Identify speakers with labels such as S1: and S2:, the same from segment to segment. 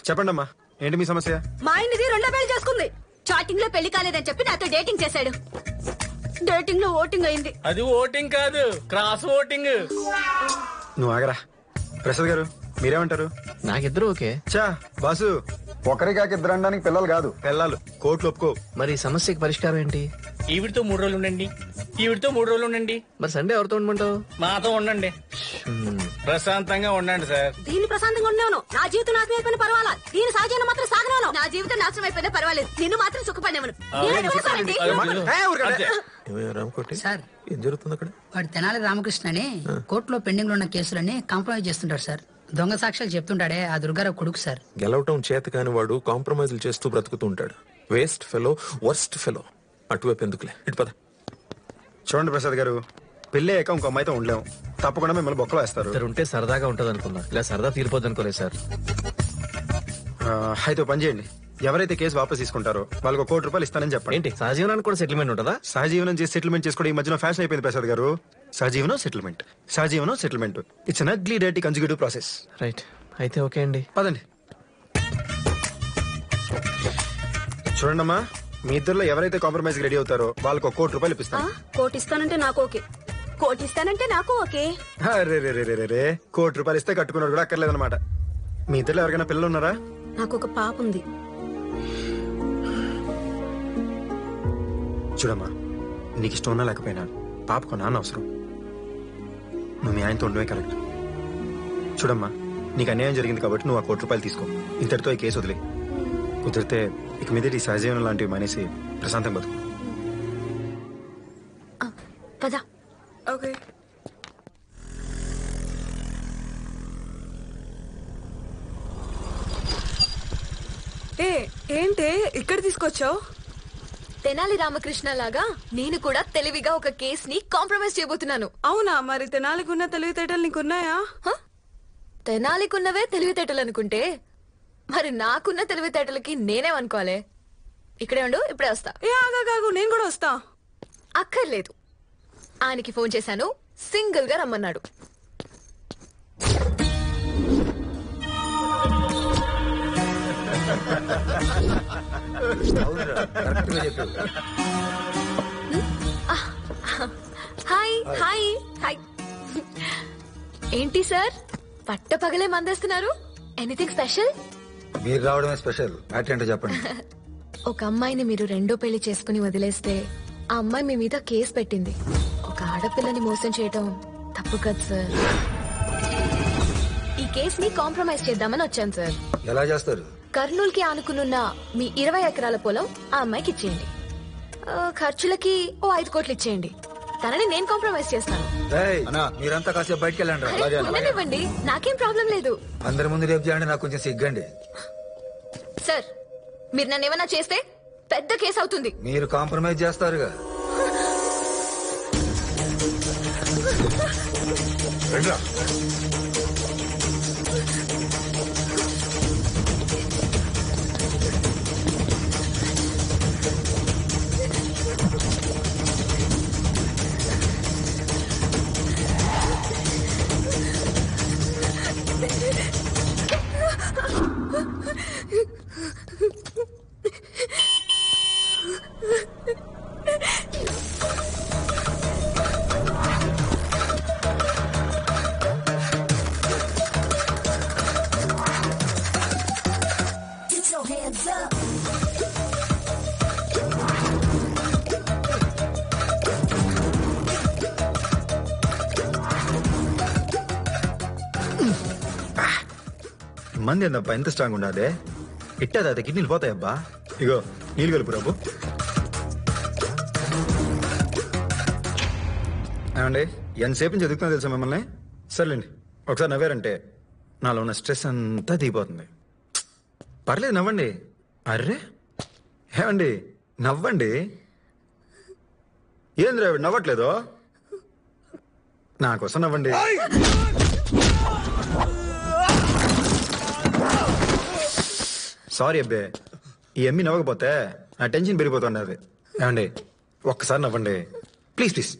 S1: చెప్పండి అమ్మా, ఏంటి మీ సమస్య?
S2: మా ఆయనది రెండో పెళ్లి చేసుకుంది. చాటింగ్ లో పెళ్లి కాలేదని చెప్పి నాతో డేటింగ్ చేశాడు. డేటింగ్ లో ఓటింగ్ అయింది.
S3: అది ఓటింగ్ కాదు, క్రాస్ ఓటింగ్.
S1: నువ్వు ఆగరా. ప్రసాద్ గారు మీరేమంటారు?
S4: నాకిద్దరు ఓకే.
S1: చా బాసు,
S5: ఒకరి కాక ఇద్దరు అనడానికి పిల్లలు కాదు,
S1: పెళ్ళాలు. కోర్టులు ఒప్పుకో.
S4: మరి ఈ సమస్యకి పరిష్కారం ఏంటి?
S3: ఈవిడితో 3 రోజులు ఉండండి, ఈవిడితో 3 రోజులు ఉండండి.
S4: మరి సండే ఎవరితో ఉండమంటావు?
S3: మాతో ఉండండి, ప్రశాంతంగా ఉండండి సార్.
S2: దీన్ని ప్రశాంతంగా ఉన్నాను. నా జీవితం నాశనం అయిపోయినా పర్వాలా, దీని సహజాన్ని మాత్రం సాగనాను. నా జీవితం నాశనం అయిపోయినా పర్వాలేదు, నిన్ను మాత్రం సుఖపడినామను.
S6: సార్ ఏం జరుగుతుంది అక్కడ? వాడు తెనాలి రామకృష్ణ అని కోర్టులో పెండింగ్ లో ఉన్న కేసులన్నీ కాంప్రమైజ్ చేస్తుంటాడు సార్. దొంగ సాక్ష్యాలు చెప్తుంటాడే ఆ దుర్గారావు కొడుకు సార్.
S7: గెలవటం చేత కాని వాడు కాంప్రమైజ్లు చేస్తూ బ్రతుకుతూ ఉంటాడు. Waste fellow, worst fellow. అటువైపు ఎందుకులే, ఇటు పద.
S1: చూడండి ప్రసాద్ గారు, పెళ్లి అయ్యాక ఇంకో అమ్మాయితో ఉండలేము. తప్పకుండా మిమ్మల్ని బొక్కలో వేస్తారు.
S4: ఇద్దరు ఉంటే సరదాగా ఉంటది అనుకున్నా, ఇలా సరదా తీరిపోద్ది అనుకోలేదు సార్.
S1: అయితే పని చేయండి, ఎవరైతే కేసు వాపస్ తీసుకుంటారో వాళ్ళకి ₹1,00,00,000 ఇస్తానని చెప్పండి.
S4: ఏంటి సహజీవనానికి కూడా సెటిల్మెంట్ ఉంటుందా?
S1: సహజీవనం చేసి సెటిల్మెంట్ చేసుకోవడం ఈ మధ్యన ఫ్యాషన్ అయిపోయింది ప్రసాద్ గారు. సహజీవనం సెటిల్మెంట్, సహజీవనం settlement. It's an ugly dirty consecutive process.
S4: Right, అయితే ఓకే అండి.
S1: పదండి. చూడండి అమ్మా, మీ ఇద్దరులో ఎవరైతే కాంప్రమైజ్ రెడీ అవుతారో వాళ్ళకి ₹1,00,00,000 ఇప్పిస్తాను.
S2: కోటి ఇస్తానంటే నాకు ఓకే, కోటి ఇస్తానంటే నాకు ఓకే.
S1: రే ₹1,00,00,000 ఇస్తే కట్టుకున్నాడు కూడా అక్కర్లేదన్నమాట. మీ ఇద్దరులో ఎవరికైనా పిల్లలు ఉన్నారా?
S2: నాకు ఒక పాప ఉంది.
S1: చూడమ్మా, నీకు ఇష్టం ఉన్నా లేకపోయినా పాపకు నాన్న అవసరం. నువ్వు మీ ఆయనతో ఉండవే కరెక్ట్. చూడమ్మా, నీకు అన్యాయం జరిగింది కాబట్టి నువ్వు ₹1,00,00,000 తీసుకో. ఇంతటితో ఈ కేసు వదిలే. కుదిరితే ఇక మీద ఈ సహజీవనం లాంటివి మానేసి ప్రశాంతం బతుకు.
S2: పదా.
S8: ఓకే. ఏంటే ఇక్కడ తీసుకొచ్చావు?
S9: తెనాలి రామకృష్ణ లాగా నేను కూడా తెలివిగా ఒక కేస్ ని కాంప్రమైజ్ చేయబోతున్నాను.
S8: అవునా? మరి తెనాలికున్న తెలివితేటలు నీకున్నాయా?
S9: తెనాలికున్నవే తెలివితేటలు అనుకుంటే మరి నాకున్న తెలివితేటలకి నేనేమనుకోవాలి? ఇక్కడే ఉండు, ఇప్పుడే వస్తా.
S8: ఆగాగు, నేను కూడా వస్తా.
S9: అక్కర్లేదు, ఆయనకి ఫోన్ చేశాను, సింగిల్ గా రమ్మన్నాడు. Hi hi hi. ఏంటి సార్ పట్ట పగలే మందేస్తున్నారు? Anything special?
S5: మీరు రావడమే స్పెషల్. ఏంటో చెప్పండి.
S9: ఒక అమ్మాయిని మీరు రెండో పెళ్లి చేసుకుని వదిలేస్తే ఆ అమ్మాయి మీ మీద కేసు పెట్టింది. ఒక ఆడపిల్లని మోసం చేయటం తప్పు కదా సార్. ఈ కేస్ ని కాంప్రమైజ్ చేద్దామని వచ్చాను సార్.
S5: ఎలా చేస్తారు?
S9: కర్నూలు కి ఆనుకున్న మీ 20 ఎకరాల పొలం ఆ అమ్మాయికి ఇచ్చేయండి. ఖర్చులకి ఓ 5 కోట్లు ఇచ్చేయండి. తనని నేను కాంప్రమైజ్ చేస్తాను.
S5: మీరంతా కాసేపు బయటకు వెళ్ళండి.
S9: ఇవ్వండి, నాకేం ప్రాబ్లం లేదు.
S5: అందరి ముందు రేపు చేయండి, నాకు కొంచెం సిగ్గండి.
S9: సార్, మీరు నన్ను ఏమన్నా చేస్తే పెద్ద కేసు అవుతుంది.
S5: మీరు కాంప్రమైజ్ చేస్తారుగా.
S1: మంది ఏందబ్బా ఎంత స్ట్రాంగ్ ఉండదే? ఇట్టదా కిడ్నీలు పోతాయబ్బా. ఇగో నీళ్ళు కలుపు రాబు. ఏమండి, ఎంతసేపు నుంచి చదువుతున్నా తెలుసా మిమ్మల్ని? సర్లేండి, ఒకసారి నవ్వారంటే నాలో ఉన్న స్ట్రెస్ అంతా దిగిపోతుంది. పర్లేదు, నవ్వండి. అర్రే ఏమండి, నవ్వండి. ఏంది రావిడ నవ్వట్లేదు? నా కోసం నవ్వండి. సారీ అబ్బే, ఈ అమ్మి నవ్వకపోతే నా టెన్షన్ పెరిగిపోతుండేది. ఏమండి, ఒక్కసారి నవ్వండి ప్లీజ్ ప్లీజ్.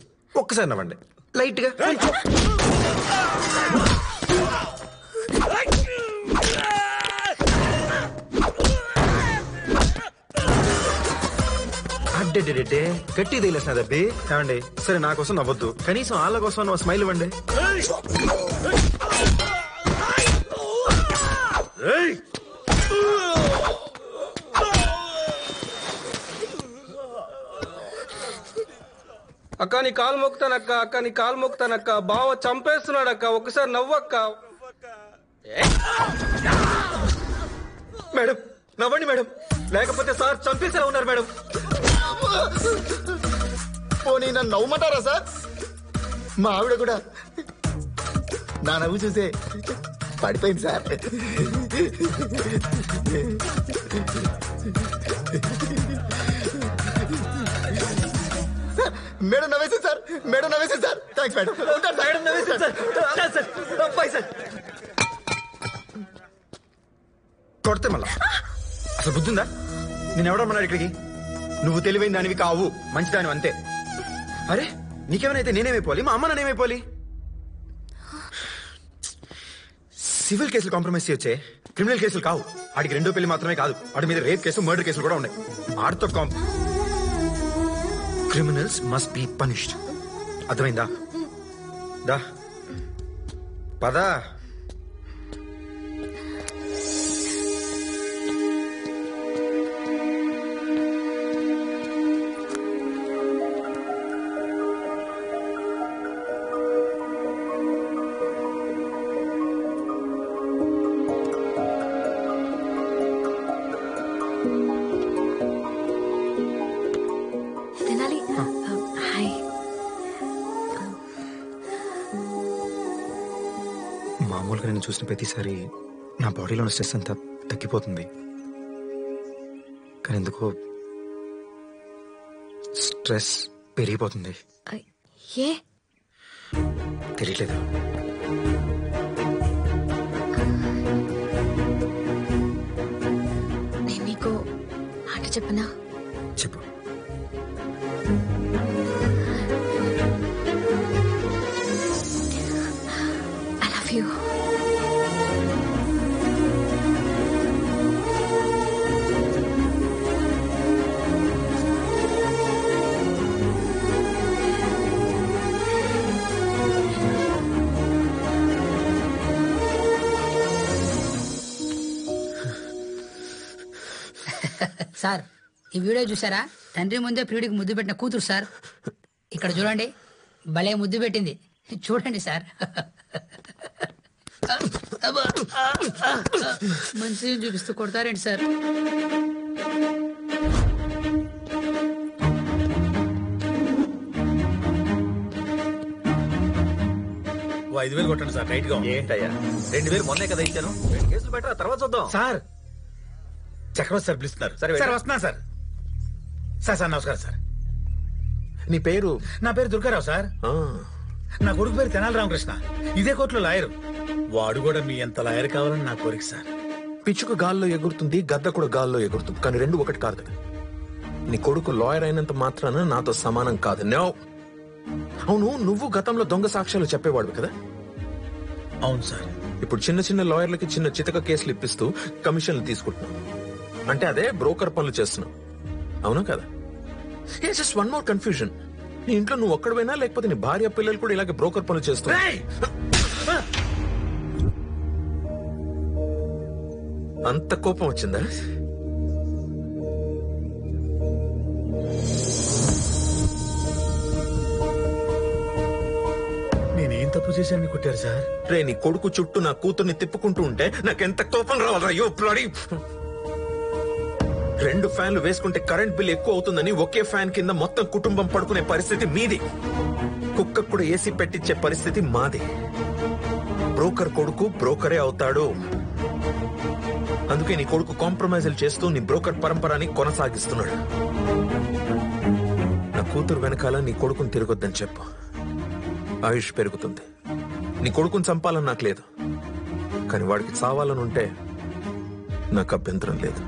S1: ఒక్కసారి నవ్వండి లైట్ గా.
S5: అంటే గట్టి తగిలేసిన అబ్బి.
S1: ఏమండి సరే నా కోసం నవ్వొద్దు, కనీసం వాళ్ళ కోసం స్మైల్ ఇవ్వండి.
S10: అక్క నీ కాలు మొక్కుతానక్క, అక్క నీ కాలు మొక్కుతానక్క, బావ చంపేస్తున్నాడు అక్క, ఒకసారి నవ్వక్క.
S1: మేడం నవ్వండి మేడం, లేకపోతే సార్ చంపేసేలా ఉన్నారు మేడం.
S11: పోనీ నన్ను నవ్వమంటారా సార్? మా ఆవిడ కూడా నా నవ్వు చూసే పడిపోయింది సార్. మేడం నవ్వేసింది సార్, మేడం నవ్వేసింది సార్. Thanks madam. మేడం నవ్వేసింది సార్.
S1: కొడితే మళ్ళా అసలు బుద్ధిందా? నేను ఎవడమ్మన్నాడు ఇక్కడికి? నువ్వు తెలివైన దానివి కావు, మంచిదానివి అంతే. అరే నీకేమైనా నేనేమైపోవాలి, మా అమ్మ నేనేమైపోవాలి? సివిల్ కేసులు కాంప్రమైజ్ చేయొచ్చే, క్రిమినల్ కేసులు కావు. ఆడికి రెండో పెళ్లి మాత్రమే కాదు, ఆడి మీద రేప్ కేసు, మర్డర్ కేసులు కూడా ఉన్నాయి. ఆడితో క్రిమినల్స్ మస్ట్ బి పనిష్డ్. అర్థమైందా? దా పదా. మామూలుగా నేను చూసిన ప్రతిసారి నా బాడీలో ఉన్న స్ట్రెస్ అంతా తగ్గిపోతుంది, కానీ ఎందుకో స్ట్రెస్ పెరిగిపోతుంది.
S9: ఏ
S1: తెలియట్లేదు.
S9: నేను నీకు మాట చెప్పనా?
S1: చెప్పు.
S9: I love you.
S6: సార్ ఈ వీడియో చూసారా? తండ్రి ముందే ప్రియుడికి ముద్దు పెట్టిన కూతురు సార్. ఇక్కడ చూడండి, భలే ముద్దు పెట్టింది. చూడండి సార్. మంచి చూపిస్తూ కొడతారేంటి సార్?
S3: ఓ 5,000 కొట్టండి సార్, టైట్ గా ఉంది.
S5: ఏంటయ్యా 2,000 మొన్నే కదా ఇచ్చాను. 2 కేసులు బెటర్, తర్వాత చూద్దాం.
S3: సార్ చక్రవర్తి సార్ పిలుస్తున్నారు.
S5: సరే,
S3: సార్ వస్తున్నా సార్. సార్ నమస్కారం సార్.
S7: నీ పేరు?
S3: నా పేరు దుర్గారావు సార్. నా కొడుకు పేరు తెనాలి రామకృష్ణ, ఇదే కోర్టులో లాయరు. వాడు కూడా మీ ఎంత లాయర్ కావాలని నా కోరిక సార్.
S7: పిచ్చుకు గాల్లో ఎగురుతుంది, గద్ద కూడా గాల్లో ఎగురుతుంది, కానీ రెండు ఒకటి కాదు కదా. నీ కొడుకు లాయర్ అయినంత మాత్రాన నాతో సమానం కాదు. నో. అవును, నువ్వు గతంలో దొంగ సాక్ష్యాలు చెప్పేవాడు కదా?
S3: అవును సార్.
S7: ఇప్పుడు చిన్న చిన్న లాయర్లకి చిన్న చితక కేసులు ఇప్పిస్తూ కమిషన్లు తీసుకుంటున్నావు. అంటే అదే బ్రోకర్ పనులు చేస్తున్నావు, అవునా కదా? Just one more confusion. నీ ఇంట్లో నువ్వు ఒక్కడైనా, లేకపోతే నీ భార్య పిల్లలు కూడా ఇలాగే బ్రోకర్ పనులు చేస్తున్నావు? అంత కోపం వచ్చిందా?
S3: నేనేం తప్పు చేశానని కొట్టారు సార్?
S7: రే, నీ కొడుకు చుట్టూ నా కూతుర్ని తిప్పుకుంటూ ఉంటే నాకెంత కోపం రావాలరా? యో బ్లడీ! 2 ఫ్యాన్లు వేసుకుంటే కరెంట్ బిల్ ఎక్కువ అవుతుందని ఒకే ఫ్యాన్ కింద మొత్తం కుటుంబం పడుకునే పరిస్థితి మీది. కుక్కకు కూడా ఏసీ పెట్టించే పరిస్థితి మాది. బ్రోకర్ కొడుకు బ్రోకరే అవుతాడు. అందుకే నీ కొడుకు కాంప్రమైజులు చేస్తూ నీ బ్రోకర్ పరంపరని కొనసాగిస్తున్నాడు. నా కూతురు వెనకాల నీ కొడుకుని తిరగొద్దని చెప్పు. ఆయుష్ పెరుగుతుంది. నీ కొడుకుని చంపాలని నాకు లేదు, కానీ వాడికి చావాలని ఉంటే నాకు అభ్యంతరం లేదు.